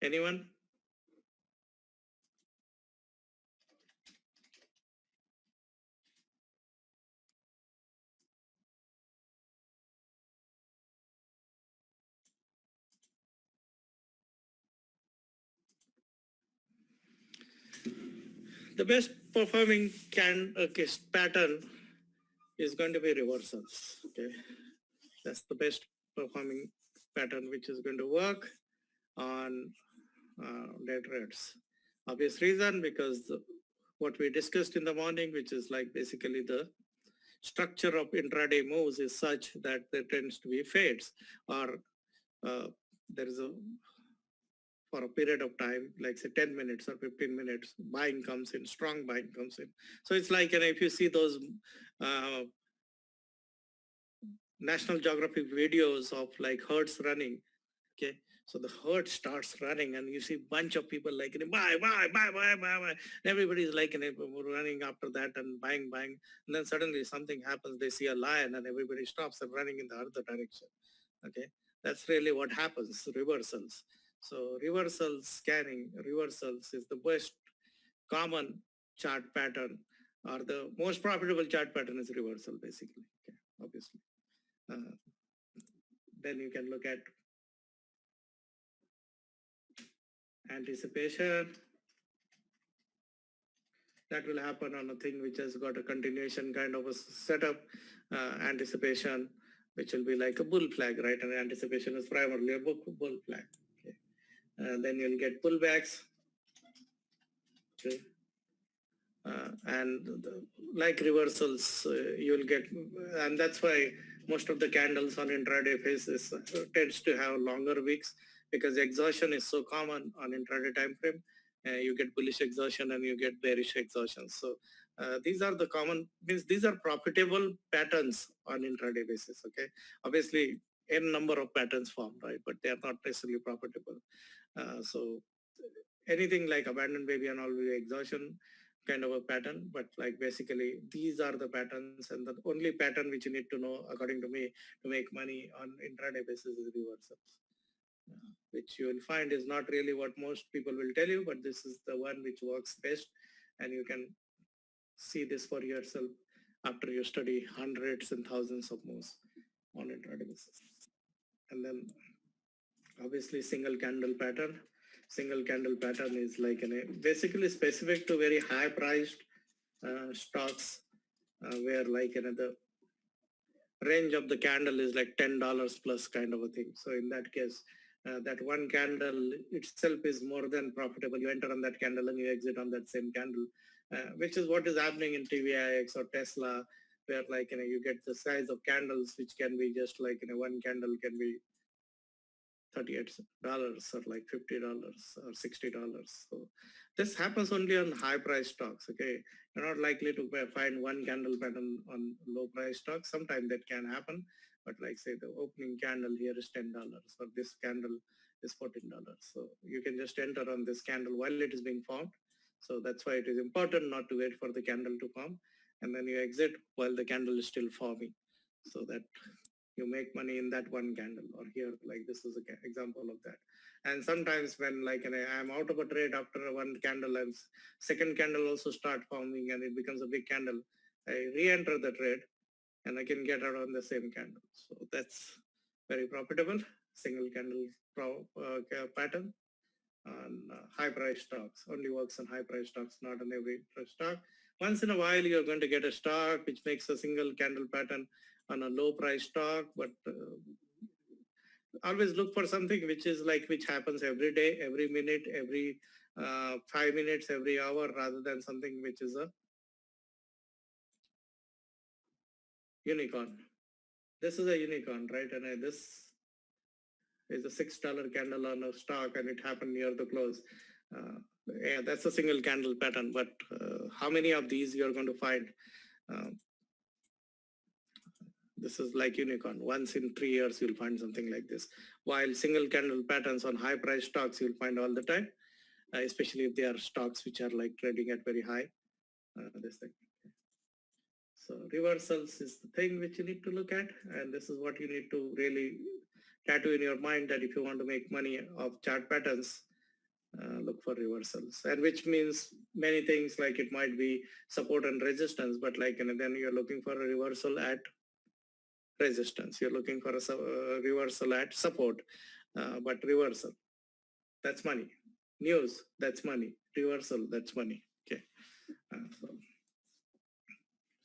Anyone? The best performing pattern is going to be reversals. Okay, that's the best performing pattern which is going to work on dead rates. Obvious reason, because what we discussed in the morning, which is like basically the structure of intraday moves is such that there tends to be fades, or there is a, for a period of time, like say 10 minutes or 15 minutes, buying comes in, strong buying comes in. So it's like, if you see those uh, National Geographic videos of like herds running, okay, so the herd starts running and you see bunch of people like, buy, buy, buy, buy, buy, buy. Everybody's like, running after that and buying, buying. And then suddenly something happens. They see a lion and everybody stops and running in the other direction. Okay. That's really what happens, reversals. So reversal scanning, reversals is the best common chart pattern, or the most profitable chart pattern is reversal basically. Okay. Obviously. Uh, then you can look at anticipation. That will happen on a thing which has got a continuation kind of a setup. Anticipation, which will be like a bull flag, right? And anticipation is primarily a bull flag. Okay. Then you'll get pullbacks. Okay. And like reversals, you'll get, and that's why most of the candles on intraday phases tends to have longer wicks, because exhaustion is so common on intraday time frame. You get bullish exhaustion and you get bearish exhaustion. So these are the common, means these are profitable patterns on intraday basis. Okay, obviously n number of patterns form, right? But they are not necessarily profitable. So anything like abandoned baby and all will be exhaustion kind of a pattern, but like basically these are the patterns, and the only pattern which you need to know according to me to make money on intraday basis is reversals, which you will find is not really what most people will tell you, but this is the one which works best, and you can see this for yourself after you study hundreds and thousands of moves on intraday basis. And then obviously single candle pattern. Single candle pattern is like basically specific to very high priced stocks, where like the range of the candle is like $10 plus kind of a thing. So in that case, that one candle itself is more than profitable. You enter on that candle and you exit on that same candle, which is what is happening in TVIX or Tesla, where like you get the size of candles which can be just like one candle can be $38 or like $50 or $60. So this happens only on high price stocks. Okay, you're not likely to find one candle pattern on low price stocks. Sometimes that can happen, but like say the opening candle here is $10 or this candle is $14. So you can just enter on this candle while it is being formed. So that's why it is important not to wait for the candle to form, and then you exit while the candle is still forming, so that you make money in that one candle. Or here, like this is an example of that. And sometimes when like I'm out of a trade after one candle and second candle also start forming and it becomes a big candle, I re-enter the trade and I can get out on the same candle. So that's very profitable. Single candle pattern on high price stocks, only works on high price stocks, not on every stock. Once in a while, you're going to get a stock which makes a single candle pattern on a low price stock, but always look for something which is like, which happens every day, every minute, every 5 minutes, every hour, rather than something which is a unicorn. This is a unicorn, right? And this is a $6 candle on a stock and it happened near the close. Yeah, that's a single candle pattern, but how many of these you're going to find? Uh, this is like unicorn. Once in 3 years, you'll find something like this. While single candle patterns on high price stocks, you'll find all the time, especially if they are stocks which are like trading at very high. This thing. So reversals is the thing which you need to look at, and this is what you need to really tattoo in your mind, that if you want to make money of chart patterns, look for reversals, and which means many things, like it might be support and resistance, but like, and then you're looking for a reversal at resistance, you're looking for a reversal at support, but reversal, that's money. News, that's money. Reversal, that's money. Okay.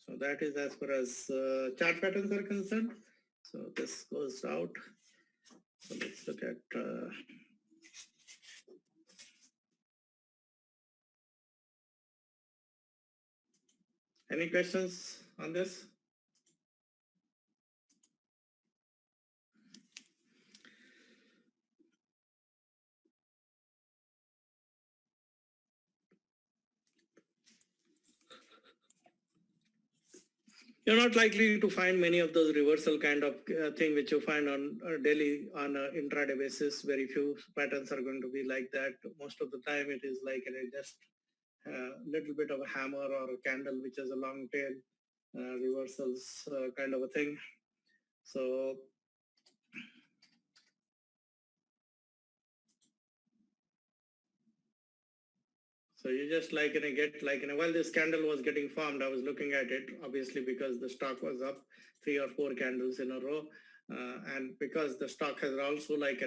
So that is as far as chart patterns are concerned. So this goes out. So let's look at any questions on this? You're not likely to find many of those reversal kind of thing which you find on daily on an intraday basis. Very few patterns are going to be like that. Most of the time it is like just a little bit of a hammer or a candle which has a long tail, reversals kind of a thing. So you just like get like while this candle was getting formed, I was looking at it obviously because the stock was up 3 or 4 candles in a row, and because the stock has also like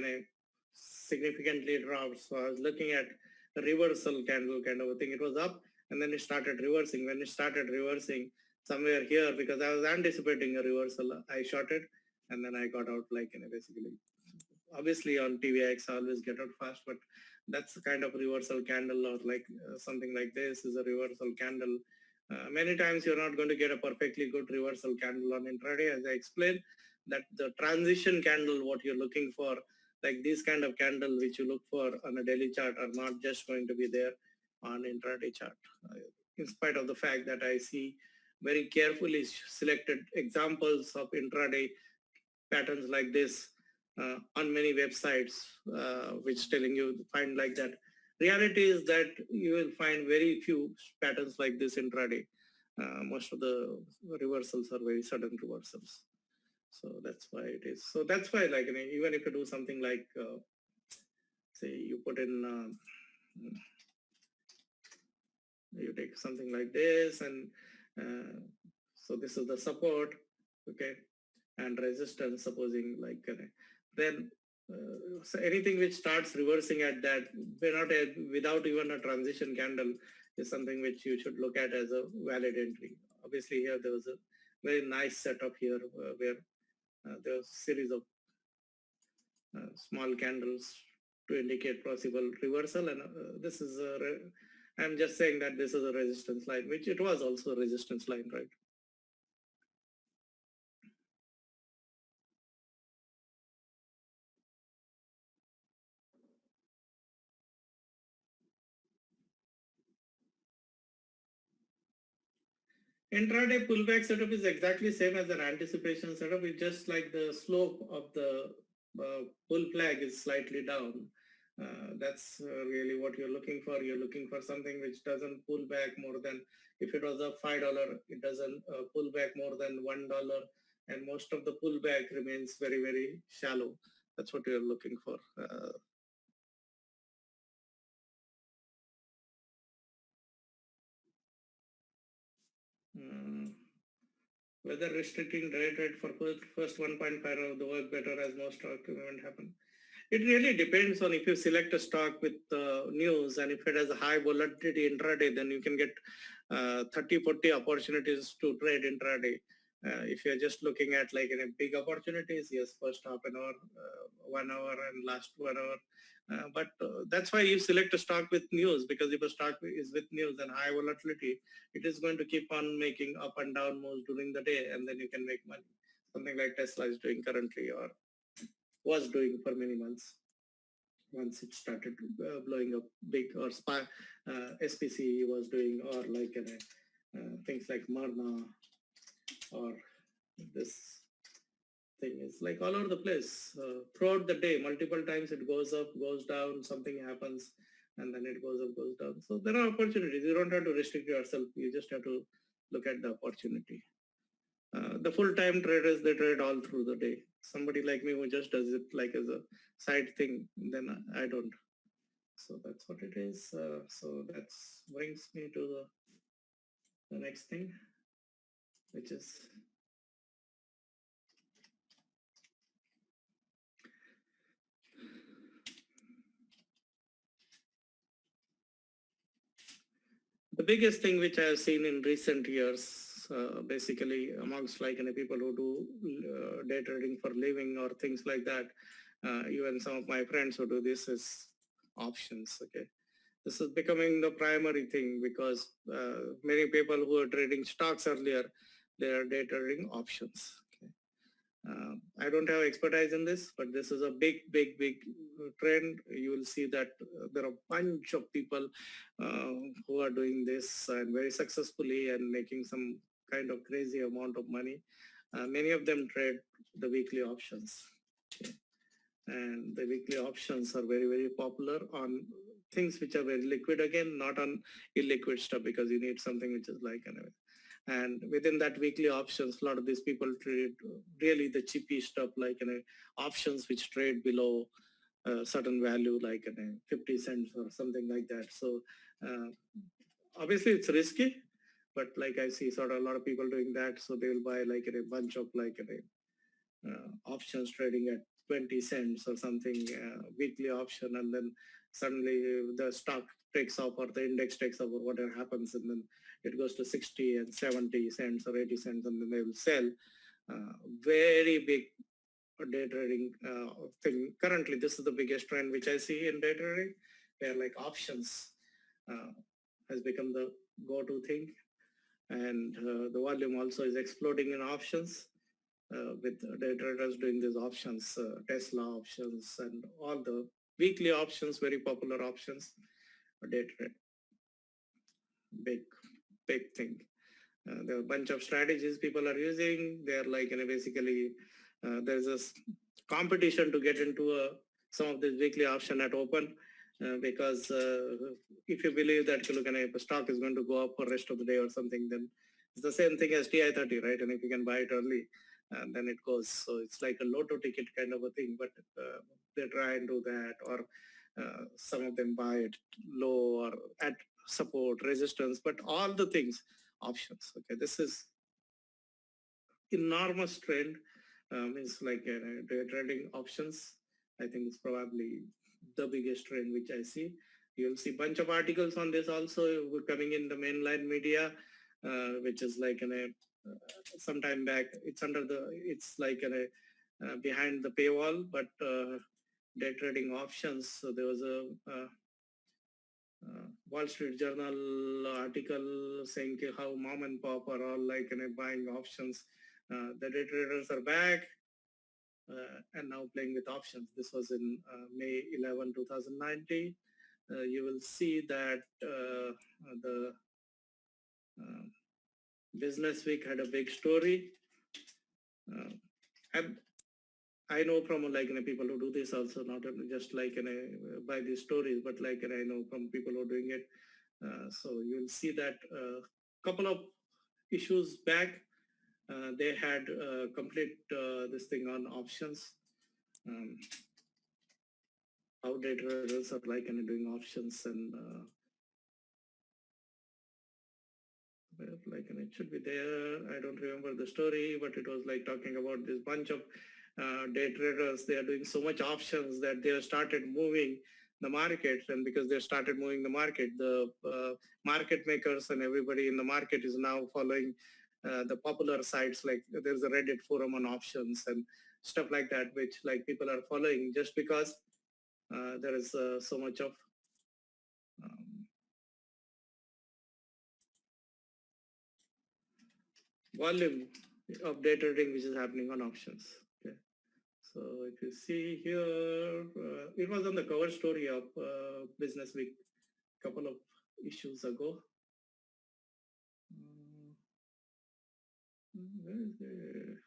significantly dropped. So I was looking at the reversal candle kind of a thing. It was up and then it started reversing. When it started reversing somewhere here, because I was anticipating a reversal, I shorted and then I got out like basically. Obviously on TVX I always get out fast, but that's the kind of reversal candle, or like something like this is a reversal candle. Many times you're not going to get a perfectly good reversal candle on intraday, as I explained, that the transition candle, what you're looking for, like this kind of candle which you look for on a daily chart, are not just going to be there on intraday chart. In spite of the fact that I see very carefully selected examples of intraday patterns like this on many websites, which telling you find like that. Reality is that you will find very few patterns like this intraday. Most of the reversals are very sudden reversals. So that's why it is. So that's why, like, even if you do something like, say, you put in, you take something like this, and so this is the support, okay, and resistance, supposing like, then so anything which starts reversing at that, without even a transition candle, is something which you should look at as a valid entry. Obviously here there was a very nice setup here where there was a series of small candles to indicate possible reversal, and this is I'm just saying that this is a resistance line, which it was also a resistance line, right? Intraday pullback setup is exactly same as an anticipation setup. It's just like the slope of the pull flag is slightly down. That's really what you're looking for. You're looking for something which doesn't pull back more than, if it was up $5, it doesn't pull back more than $1, and most of the pullback remains very, very shallow. That's what you're looking for. Whether restricting trade rate for first 1.5 of the work better as most stock movement happen. It really depends on if you select a stock with news, and if it has a high volatility intraday, then you can get 30, 40 opportunities to trade intraday. If you're just looking at like in a big opportunities, yes, first half an hour, 1 hour, and last 1 hour. But that's why you select a stock with news, because if a stock is with news and high volatility, it is going to keep on making up and down moves during the day, and then you can make money. Something like Tesla is doing currently, or was doing for many months. Once it started blowing up big, or SPC was doing, or like things like Marna, or this thing is like all over the place throughout the day. Multiple times it goes up, goes down, something happens, and then it goes up, goes down. So there are opportunities. You don't have to restrict yourself. You just have to look at the opportunity. The full-time traders, they trade all through the day. Somebody like me who just does it like as a side thing, then I don't. So that's what it is. So that brings me to the next thing, which is the biggest thing which I have seen in recent years, basically amongst like people who do day trading for living or things like that. Even some of my friends who do this is options. Okay, this is becoming the primary thing because many people who are trading stocks earlier, they are day trading options. Okay. I don't have expertise in this, but this is a big trend. You will see that there are a bunch of people uh, who are doing this and very successfully and making some kind of crazy amount of money. Many of them trade the weekly options. Okay. And the weekly options are very popular on things which are very liquid, again, not on illiquid stuff, because you need something which is like an, and within that weekly options, a lot of these people trade really the cheapy stuff, like options which trade below a certain value, like 50 cents or something like that. So uh, obviously it's risky, but like I see sort of a lot of people doing that. So they will buy like a bunch of like options trading at 20 cents or something, weekly option, and then suddenly the stock takes off or the index takes off or whatever happens, and then it goes to 60 and 70 cents or 80 cents, and then they will sell. Very big day trading thing. Currently, this is the biggest trend which I see in day trading, where like options uh, has become the go-to thing, and the volume also is exploding in options with day traders doing these options, Tesla options, and all the weekly options, very popular options, day trade, big, big thing. There are a bunch of strategies people are using. They're like, basically, there's a competition to get into some of these weekly option at open because if you believe that a stock is going to go up for rest of the day or something, then it's the same thing as TI30, right? And if you can buy it early, then it goes. So it's like a lotto ticket kind of a thing, but they try and do that, or some of them buy it low or at support, resistance, but all the things, options. Okay, this is enormous trend. Is like day trading options. I think it's probably the biggest trend which I see. You'll see bunch of articles on this also coming in the mainline media, which is like some time back. It's under the, it's like behind the paywall, but day trading options. So there was a Wall Street Journal article saying how mom and pop are all like buying options. The day traders are back and now playing with options. This was in May 11, 2019. You will see that the uh, Business Week had a big story. And I know from like people who do this also, not just like by these stories, but like I know from people who are doing it. So you'll see that couple of issues back, they had complete this thing on options. Um, how day traders are like doing options and like and it should be there. I don't remember the story, but it was like talking about this bunch of day traders. They are doing so much options that they have started moving the market, and because they started moving the market, the market makers and everybody in the market is now following the popular sites. Like there's a Reddit forum on options and stuff like that, which like people are following just because there is so much of um, volume of day trading which is happening on options. Okay. So if you see here, it was on the cover story of Business Week a couple of issues ago. Where is it?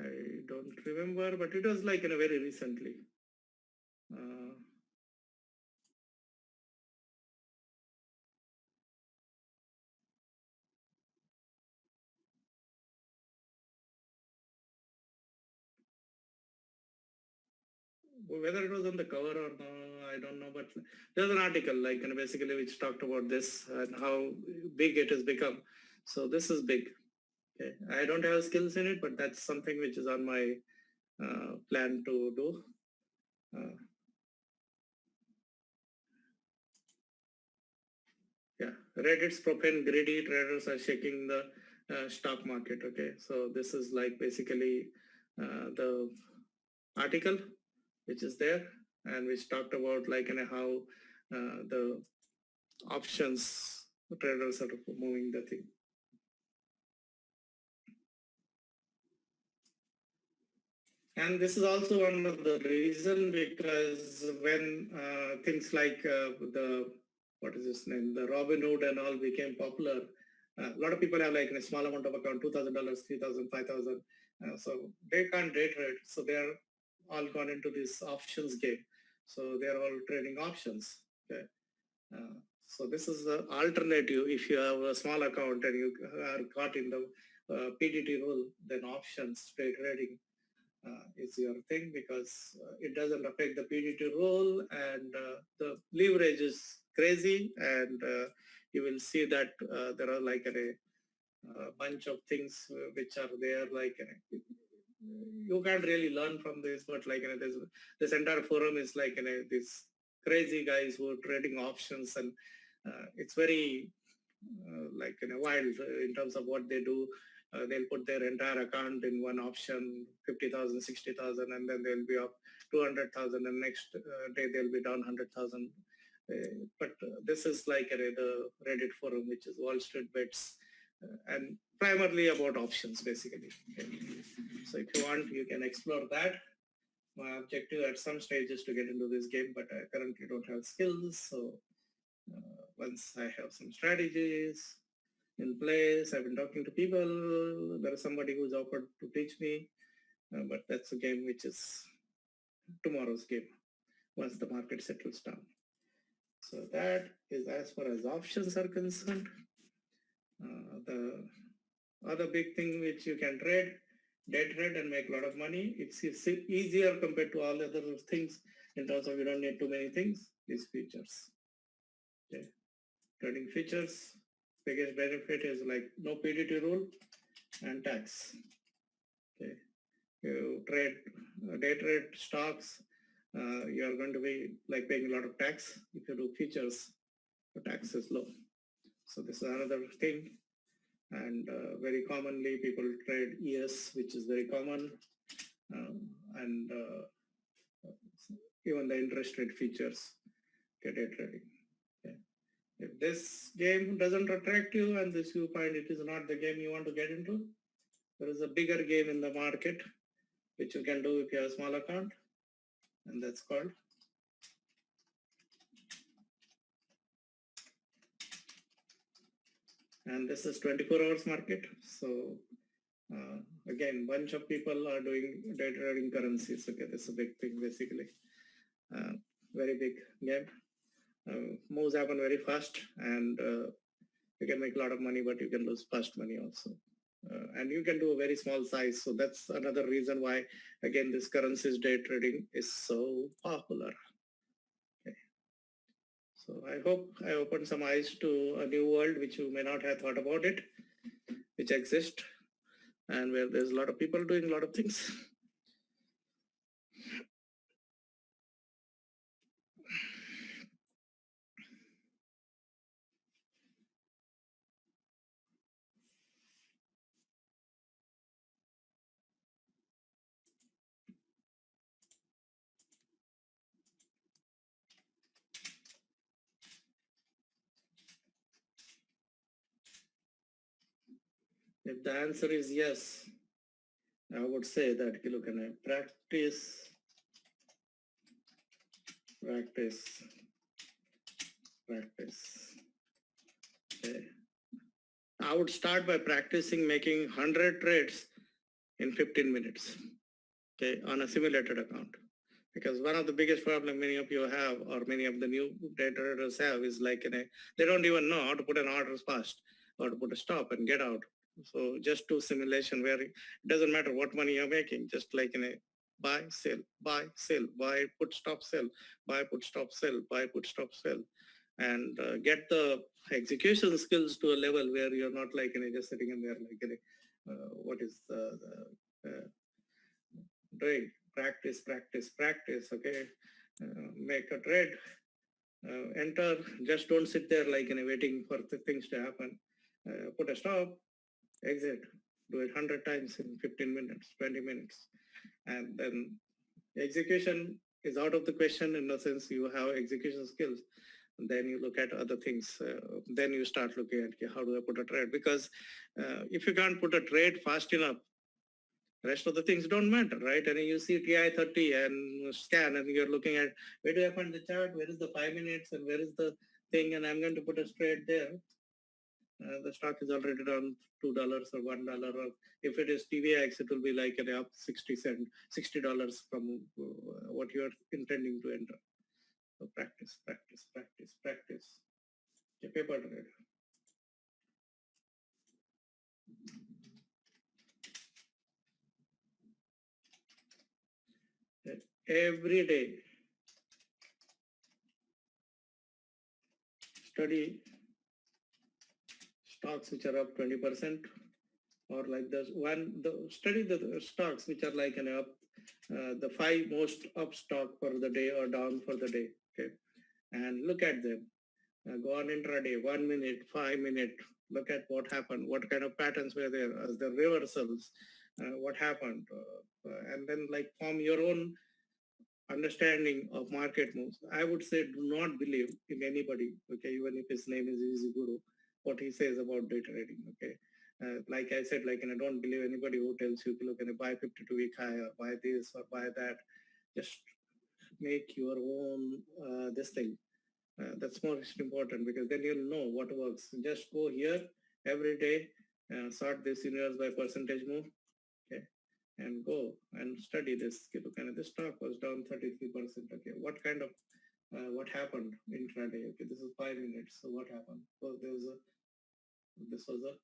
I don't remember, but it was like in a very recently. Uh, whether it was on the cover or no, I don't know, but there's an article like basically which talked about this and how big it has become. So this is big. Okay. I don't have skills in it, but that's something which is on my plan to do. Yeah, Reddit's propane greedy traders are shaking the stock market. Okay, so this is like basically the article which is there and which talked about like how the options traders are moving the thing. And this is also one of the reason because when things like the, what is his name, the Robinhood and all became popular, a lot of people have like a small amount of account, $2,000, 3,000, 5,000. So they can't day trade. So they're all gone into this options game. So they're all trading options. Okay. So this is the alternative. If you have a small account and you are caught in the PDT rule, then options trading is your thing because it doesn't affect the PDT role and the leverage is crazy and you will see that there are like a bunch of things which are there like you can't really learn from this, but like this entire forum is like these crazy guys who are trading options and it's very like wild in terms of what they do. They'll put their entire account in one option, 50,000, 60,000, and then they'll be up 200,000, and next day they'll be down 100,000. But this is like the Reddit forum, which is Wall Street Bets, and primarily about options, basically. Okay. So if you want, you can explore that. My objective at some stage is to get into this game, but I currently don't have skills. So once I have some strategies in place, I've been talking to people. There is somebody who's offered to teach me, but that's a game which is tomorrow's game once the market settles down. So that is as far as options are concerned. The other big thing which you can trade, day trade and make a lot of money. It's easier compared to all other things in terms of you don't need too many things, these features. Okay. Trading features, biggest benefit is like no PDT rule and tax. Okay. You trade, day trade stocks, you are going to be like paying a lot of tax. If you do features, the tax is low. So this is another thing. And very commonly people trade ES, which is very common. And even the interest rate features, get day trading. Okay. If this game doesn't attract you and this you find it is not the game you want to get into, there is a bigger game in the market, which you can do if you have a small account, and that's called and this is 24 hours market. So again, bunch of people are doing day trading currencies. Okay, this is a big thing basically. Very big game. Moves happen very fast, and you can make a lot of money, but you can lose fast money also. And you can do a very small size. So that's another reason why, again, this currencies day trading is so popular. Okay. So I hope I opened some eyes to a new world which you may not have thought about it, which exists, and where there's a lot of people doing a lot of things. If the answer is yes, I would say that you can practice. Okay. I would start by practicing making 100 trades in 15 minutes, okay, on a simulated account. Because one of the biggest problem many of you have, or many of the new day traders have, is like they don't even know how to put an order fast or to put a stop and get out. So just do simulation where it doesn't matter what money you're making, just like buy, sell, buy, sell, buy, put, stop, sell, buy, put, stop, sell, buy, put, stop, sell, and get the execution skills to a level where you're not like just sitting in there like what is the doing practice, practice, practice. Okay, make a trade, enter. Just don't sit there like waiting for the things to happen. Put a stop, exit. Do it 100 times in 15 minutes, 20 minutes, and then execution is out of the question in the sense you have execution skills. And then you look at other things. Then you start looking at okay, how do I put a trade? Because if you can't put a trade fast enough, rest of the things don't matter, right? And you see TI30 and scan and you're looking at where do I find the chart? Where is the 5 minutes and where is the thing? And I'm going to put a trade there. The stock is already down $2 or $1, or if it is TVX, it will be like up 60 cent, $60 from what you are intending to enter. So practice, practice, practice, practice. A paper trade. Every day, study stocks which are up 20%, or like this one. Study the stocks which are like up, the 5 most up stock for the day or down for the day. Okay, and look at them. Go on intraday, 1 minute, 5 minute. Look at what happened. What kind of patterns were there? As the reversals, what happened, and then like form your own understanding of market moves. I would say do not believe in anybody, okay, even if his name is Easy Guru, what he says about day trading, okay. Like I said, like, and I don't believe anybody who tells you, look, buy 52-week high or buy this or buy that. Just make your own this thing. That's most important because then you'll know what works. Just go here every day, sort this universe by percentage move, okay, and go and study this. Okay, this stock was down 33%. Okay, what kind of what happened intraday? Okay, this is 5 minutes. So what happened? So this was a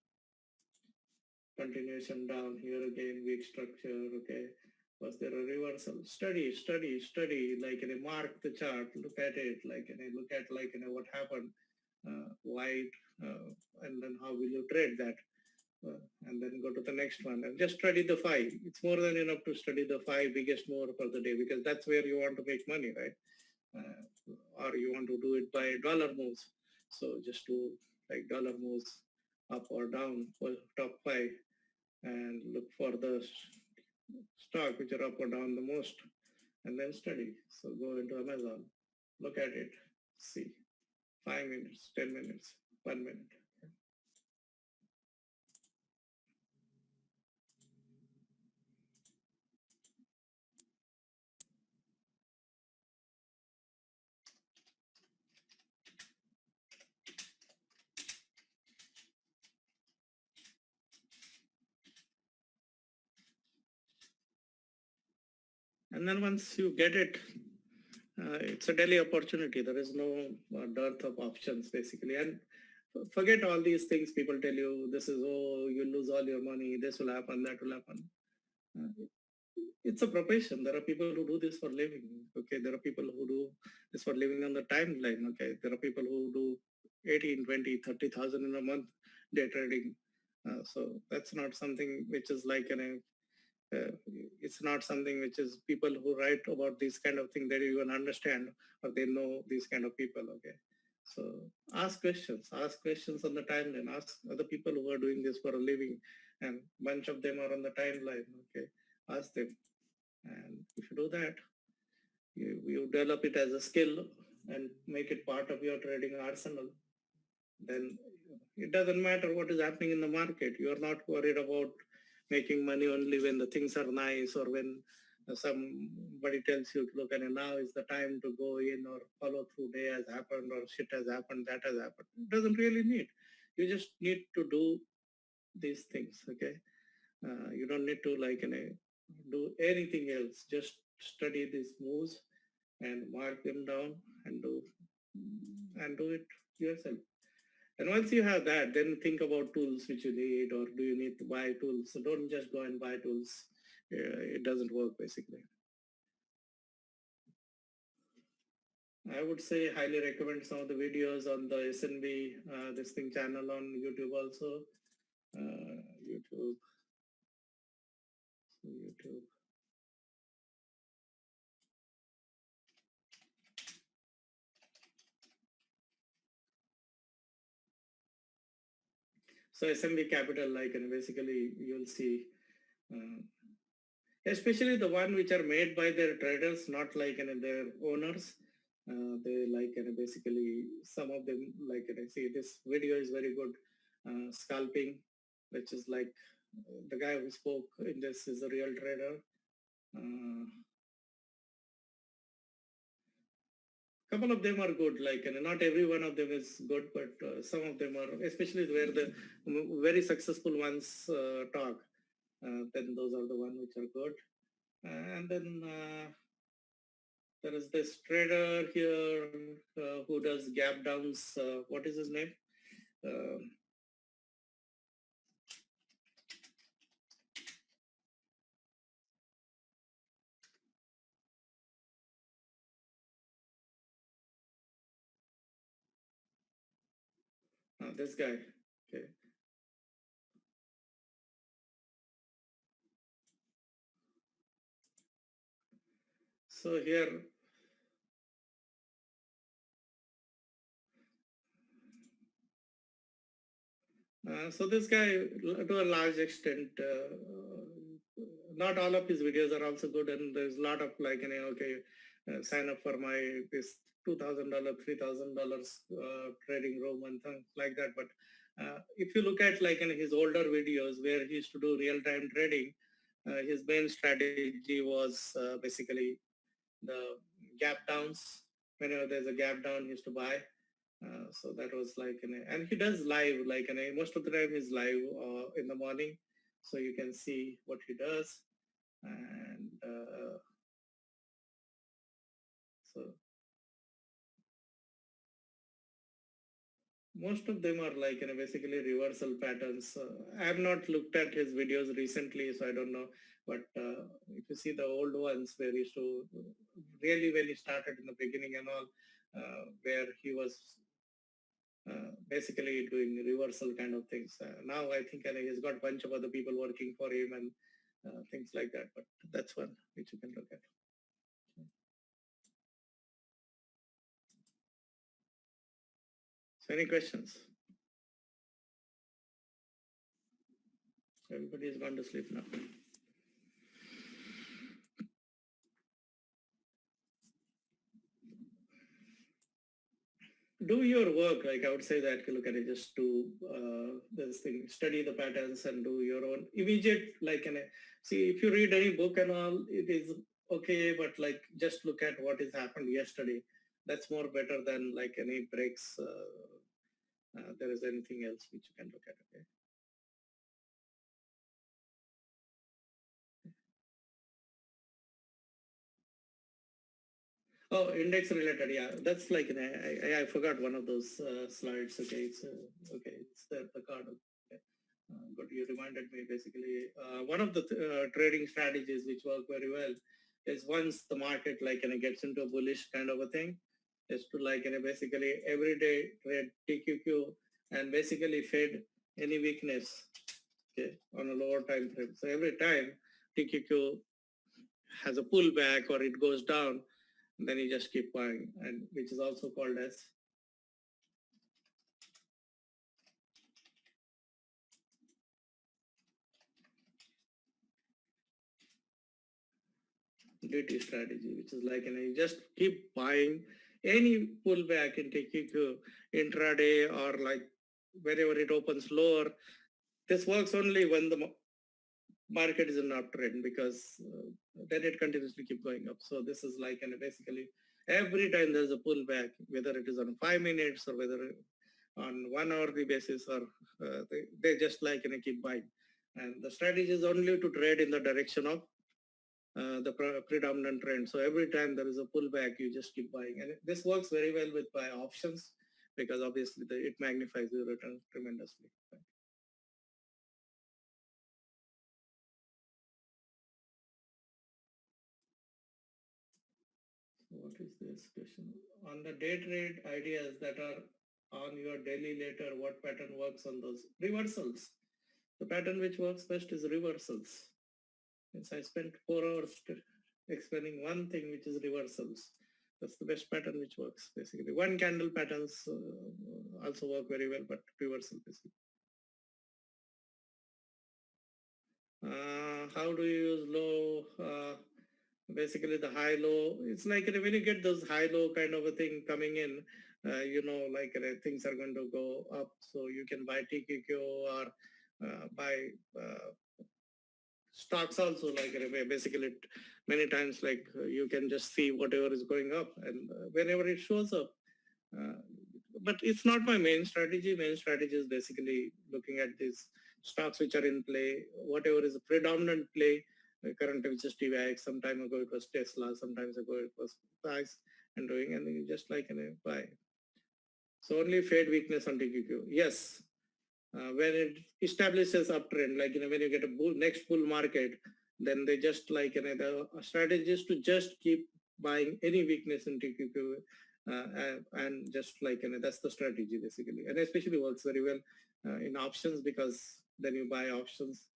continuation down here again, weak structure. Okay, was there a reversal? Study, study, study. Like mark the chart, look at it. Like look at like what happened, why, and then how will you trade that? And then go to the next one and just study the 5. It's more than enough to study the 5 biggest move for the day because that's where you want to make money, right? Or you want to do it by dollar moves. So just do like dollar moves up or down for top 5 and look for the stock which are up or down the most and then study. So go into Amazon, look at it, see 5 minutes, 10 minutes, 1 minute. And then once you get it, it's a daily opportunity. There is no dearth of options basically. And forget all these things people tell you, this is, oh, you lose all your money, this will happen, that will happen. It's a profession. There are people who do this for living. Okay, there are people who do this for living on the timeline. Okay, there are people who do 18, 20, 30,000 in a month day trading. So that's not something which is like it's not something which is people who write about this kind of thing, they even understand or they know these kind of people. Okay, so ask questions on the timeline, ask other people who are doing this for a living, and bunch of them are on the timeline. Okay, ask them, and if you do that, you develop it as a skill and make it part of your trading arsenal, then it doesn't matter what is happening in the market. You are not worried about making money only when the things are nice or when somebody tells you, look, and now is the time to go in or follow through, day has happened or shit has happened, that has happened. It doesn't really need. You just need to do these things, okay? You don't need to do anything else. Just study these moves and mark them down and do it yourself. And once you have that, then think about tools which you need, or do you need to buy tools? So don't just go and buy tools. It doesn't work basically. I would say highly recommend some of the videos on the SNB this thing channel on YouTube also. YouTube, YouTube. So SMB Capital, like, and basically you'll see, uh, especially the one which are made by their traders, not like their owners. They like, basically some of them, like, see this video is very good. Scalping, which is like the guy who spoke in this is a real trader. Couple of them are good, like, and not every one of them is good, but some of them are, especially where the very successful ones talk, then those are the ones which are good. And then there is this trader here who does gap downs. What is his name? Um this guy. Okay. So here, so this guy, to a large extent, not all of his videos are also good, and there's a lot of like, okay, sign up for my this $2,000, $3,000 trading room and things like that. But if you look at like in his older videos where he used to do real-time trading, his main strategy was basically the gap downs. Whenever there's a gap down, he used to buy. So that was like, and he does live, like, most of the time he's live in the morning, so you can see what he does. And so most of them are like, basically reversal patterns. I have not looked at his videos recently, so I don't know. But if you see the old ones where he used to really, when he started in the beginning and all, where he was basically doing reversal kind of things. Now I think he's got a bunch of other people working for him and things like that. But that's one which you can look at. So any questions? Everybody is gone to sleep now. Do your work. Like I would say that look at it, just do this thing, study the patterns and do your own immediate, like, see if you read any book and all, it is okay, but like just look at what has happened yesterday. That's more better than like any breaks. There is anything else which you can look at. Okay. Oh, index related. Yeah, that's like I forgot one of those slides. Okay, it's okay. It's the card. Okay. But you reminded me. Basically, one of the trading strategies which work very well is once the market like gets into a bullish kind of a thing, is to like basically every day trade TQQ and basically fade any weakness. Okay, on a lower time frame. So every time TQQ has a pullback or it goes down, then you just keep buying, and which is also called as DT strategy, which is like you just keep buying any pullback in TQQ intraday or like whenever it opens lower. This works only when the market is in uptrend because then it continuously keep going up. So this is like basically every time there's a pullback, whether it is on 5 minutes or whether on 1 hourly basis, or they just like keep buying. And the strategy is only to trade in the direction of the predominant trend. So every time there is a pullback, you just keep buying. And this works very well with buy options because obviously it magnifies the return tremendously. What is this question? On the day trade ideas that are on your daily later, what pattern works on those? Reversals. The pattern which works best is reversals. Since I spent 4 hours explaining one thing, which is reversals. That's the best pattern which works, basically. One candle patterns also work very well, but reversal basically. How do you use low? Basically, the high-low. It's like when you get those high-low kind of a thing coming in, like things are going to go up. So you can buy TQQ or buy stocks also, like basically many times like you can just see whatever is going up and whenever it shows up. Uh, but it's not my main strategy. Main strategy is basically looking at these stocks which are in play, whatever is a predominant play. Currently, which is TVX. Some time ago it was Tesla. Sometimes ago it was price and doing, and you just like buy. So only fade weakness on TQQ. Yes, when it establishes uptrend, like when you get a next bull market, then they just like the strategy is to just keep buying any weakness in TQQ, and just like that's the strategy basically, and especially works very well in options because then you buy options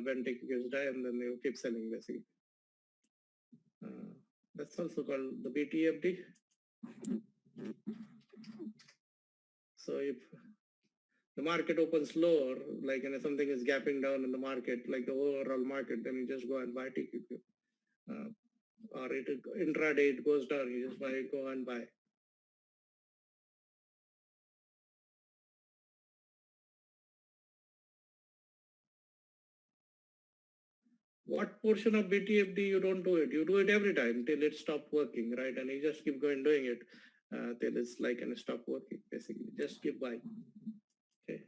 when TQQ is die, and then you keep selling basically. That's also called the BTFD. So if the market opens lower, like something is gapping down in the market, like the overall market, then you just go and buy TQQ. Or it intraday it goes down, you just go and buy. What portion of BTFD you don't do it? You do it every time till it stops working, right? And you just keep going doing it till it's like stop working, basically. Just keep buying. Okay.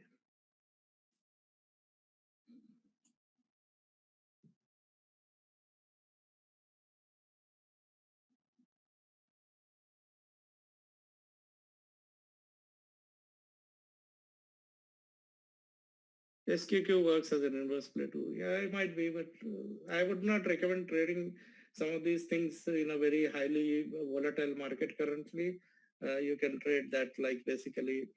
SQQ works as an inverse play too. Yeah, it might be, but I would not recommend trading some of these things in a very highly volatile market currently. You can trade that like basically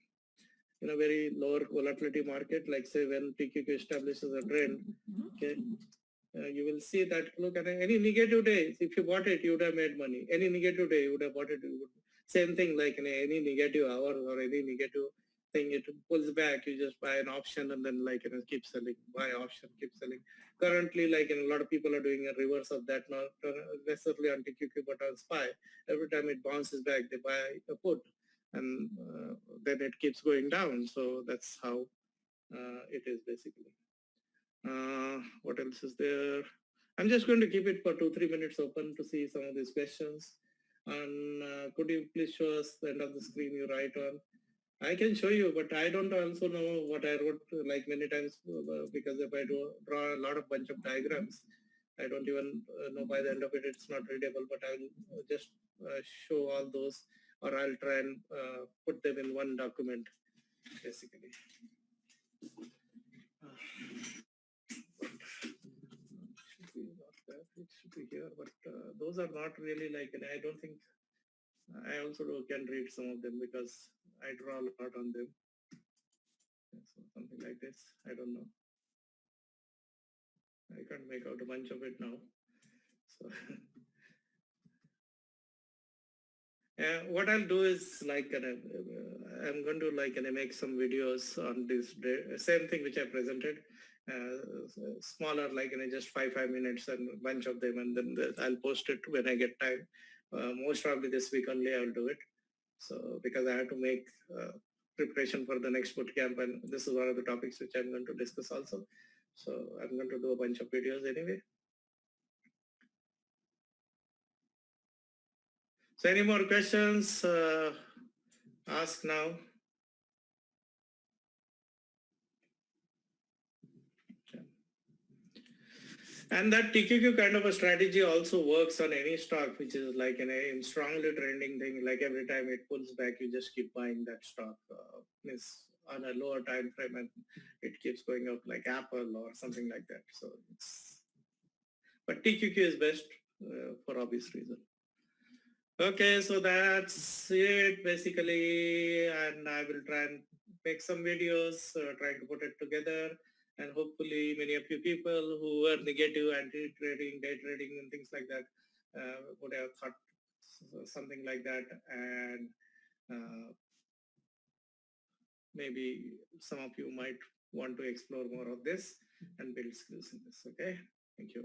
in a very lower volatility market, like say when TQQ establishes a trend, okay, you will see that, look at any negative day, if you bought it, you would have made money. Any negative day, you would have bought it. Same thing like in any negative hour or any negative thing, it pulls back, you just buy an option and then like keep selling, buy option, keep selling. Currently, like a lot of people are doing a reverse of that, not necessarily on TQQ but on SPY. Every time it bounces back, they buy a put, and then it keeps going down. So that's how it is basically. What else is there? I'm just going to keep it for 2-3 minutes open to see some of these questions. And could you please show us the end of the screen you write on? I can show you, but I don't also know what I wrote like many times because if I draw a lot of bunch of diagrams, I don't even know by the end of it, it's not readable, but I'll just show all those, or I'll try and put them in one document, basically. It should be here, but those are not really like, and I don't think, I also can read some of them because I draw a lot on them. So something like this, I don't know. I can't make out a bunch of it now. So what I'll do is like, I'm going to like make some videos on this same thing which I presented, smaller, like just 5 minutes and a bunch of them, and then I'll post it when I get time. Most probably this week only I'll do it. So because I have to make preparation for the next boot camp, and this is one of the topics which I'm going to discuss also. So I'm going to do a bunch of videos anyway. So any more questions? Ask now. And that TQQ kind of a strategy also works on any stock, which is like in strongly trending thing. Like every time it pulls back, you just keep buying that stock. Is on a lower time frame, and it keeps going up, like Apple or something like that. So but TQQ is best for obvious reason. Okay, so that's it basically, and I will try and make some videos, trying to put it together, and hopefully many of you people who were negative anti-trading, day trading, and things like that would have thought something like that, and maybe some of you might want to explore more of this and build skills in this. Okay, thank you.